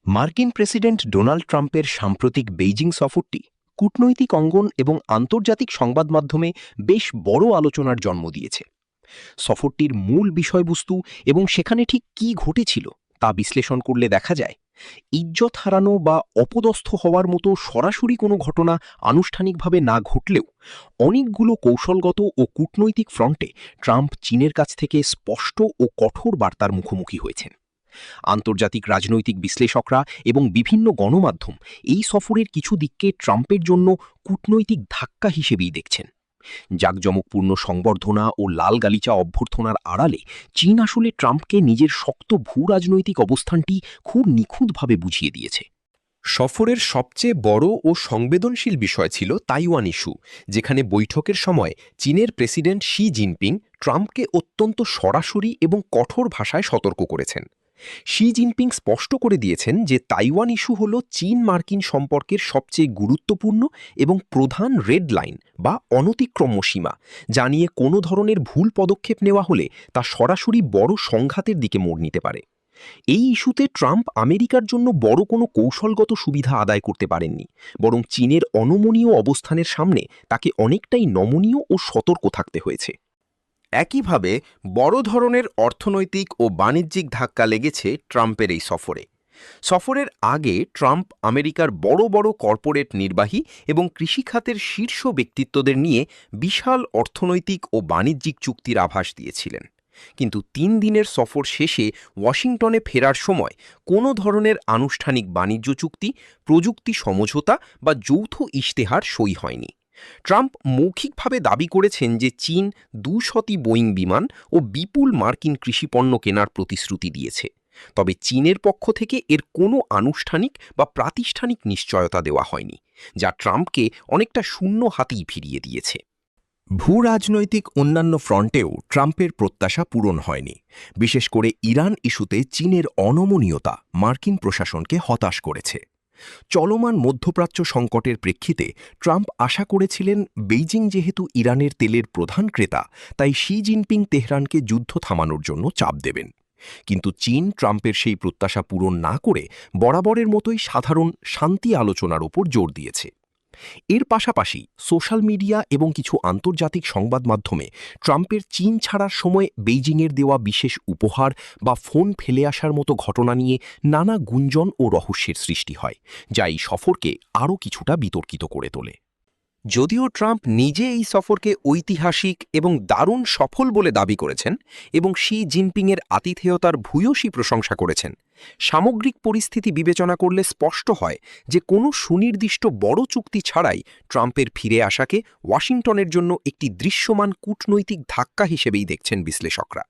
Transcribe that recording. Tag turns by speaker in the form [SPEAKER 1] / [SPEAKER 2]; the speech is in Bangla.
[SPEAKER 1] মার্কিন প্রেসিডেন্ট ডোনাল্ড ট্রাম্পের সাম্প্রতিক বেইজিং সফরটি কূটনৈতিক অঙ্গন এবং আন্তর্জাতিক সংবাদ মাধ্যমে বেশ বড় আলোচনার জন্ম দিয়েছে। সফরটির মূল বিষয়বস্তু এবং সেখানে ঠিক কী ঘটেছিল তা বিশ্লেষণ করলে দেখা যায়, ইজ্জত হারানো বা অপদস্থ হওয়ার মতো সরাসরি কোনো ঘটনা আনুষ্ঠানিকভাবে না ঘটলেও অনেকগুলো কৌশলগত ও কূটনৈতিক ফ্রন্টে ট্রাম্প চীনের কাছ থেকে স্পষ্ট ও কঠোর বার্তার মুখোমুখি হয়েছেন। আন্তর্জাতিক রাজনৈতিক বিশ্লেষকরা এবং বিভিন্ন গণমাধ্যম এই সফরের কিছু দিককে ট্রাম্পের জন্য কূটনৈতিক ধাক্কা হিসেবেই দেখছেন। জাঁকজমকপূর্ণ সংবর্ধনা ও লাল গালিচা অভ্যর্থনার আড়ালে চীন আসলে ট্রাম্পকে নিজের শক্ত ভূরাজনৈতিক অবস্থানটি খুব নিখুঁতভাবে বুঝিয়ে দিয়েছে।
[SPEAKER 2] সফরের সবচেয়ে বড় ও সংবেদনশীল বিষয় ছিল তাইওয়ান ইস্যু, যেখানে বৈঠকের সময় চীনের প্রেসিডেন্ট শি জিনপিং ট্রাম্পকে অত্যন্ত সরাসরি এবং কঠোর ভাষায় সতর্ক করেছেন। শি জিনপিং স্পষ্ট করে দিয়েছেন যে তাইওয়ান ইস্যু হল চীন মার্কিন সম্পর্কের সবচেয়ে গুরুত্বপূর্ণ এবং প্রধান রেড লাইন বা অনতিক্রম্য সীমা, যা নিয়ে কোনো ধরনের ভুল পদক্ষেপ নেওয়া হলে তা সরাসরি বড় সংঘাতের দিকে মোড় নিতে পারে। এই ইস্যুতে ট্রাম্প আমেরিকার জন্য বড় কোনো কৌশলগত সুবিধা আদায় করতে পারেননি, বরং চীনের অনমনীয় অবস্থানের সামনে তাকে অনেকটাই নমনীয় ও সতর্ক থাকতে হয়েছে।
[SPEAKER 3] একইভাবে বড় ধরনের অর্থনৈতিক ও বাণিজ্যিক ধাক্কা লেগেছে ট্রাম্পের এই সফরের আগে ট্রাম্প আমেরিকার বড় বড় কর্পোরেট নির্বাহী এবং কৃষিখাতের শীর্ষ ব্যক্তিত্বদের নিয়ে বিশাল অর্থনৈতিক ও বাণিজ্যিক চুক্তির আভাস দিয়েছিলেন। কিন্তু ৩ দিনের সফর শেষে ওয়াশিংটনে ফেরার সময় কোনো ধরনের আনুষ্ঠানিক বাণিজ্য চুক্তি, প্রযুক্তি সমঝোতা বা যৌথ ইশতেহার সই হয়নি। ট্রাম্প মৌখিকভাবে দাবি করেছেন যে চীন ২০০টি বোয়িং বিমান ও বিপুল মার্কিন কৃষিপণ্য কেনার প্রতিশ্রুতি দিয়েছে, তবে চীনের পক্ষ থেকে এর কোনো আনুষ্ঠানিক বা প্রাতিষ্ঠানিক নিশ্চয়তা দেওয়া হয়নি, যা ট্রাম্পকে অনেকটা শূন্য হাতেই ফিরিয়ে দিয়েছে।
[SPEAKER 2] ভূরাজনৈতিক অন্যান্য ফ্রন্টেও ট্রাম্পের প্রত্যাশা পূরণ হয়নি। বিশেষ করে ইরান ইস্যুতে চীনের অনমনীয়তা মার্কিন প্রশাসনকে হতাশ করেছে। চলমান মধ্যপ্রাচ্য সংকটের প্রেক্ষিতে ট্রাম্প আশা করেছিলেন বেইজিং যেহেতু ইরানের তেলের প্রধান ক্রেতা, তাই শি জিনপিং তেহরানকে যুদ্ধ থামানোর জন্য চাপ দেবেন। কিন্তু চীন ট্রাম্পের সেই প্রত্যাশা পূরণ না করে বরাবরের মতোই সাধারণ শান্তি আলোচনার ওপর জোর দিয়েছে। এর পাশাপাশি সোশ্যাল মিডিয়া এবং কিছু আন্তর্জাতিক সংবাদ মাধ্যমে ট্রাম্পের চীন ছাড়ার সময় বেইজিংয়ের দেওয়া বিশেষ উপহার বা ফোন ফেলে আসার মতো ঘটনা নিয়ে নানা গুঞ্জন ও রহস্যের সৃষ্টি হয়, যা এই সফরকে আরও কিছুটা বিতর্কিত করে তোলে।
[SPEAKER 3] যদিও ট্রাম্প নিজে এই সফরকে ঐতিহাসিক এবং দারুণ সফল বলে দাবি করেছেন এবং শি জিনপিংয়ের আতিথেয়তার ভূয়সী প্রশংসা করেছেন, সামগ্রিক পরিস্থিতি বিবেচনা করলে স্পষ্ট হয় যে কোনো সুনির্দিষ্ট বড় চুক্তি ছাড়াই ট্রাম্পের ফিরে আসাকে ওয়াশিংটনের জন্য একটি দৃশ্যমান কূটনৈতিক ধাক্কা হিসেবেই দেখছেন বিশ্লেষকরা।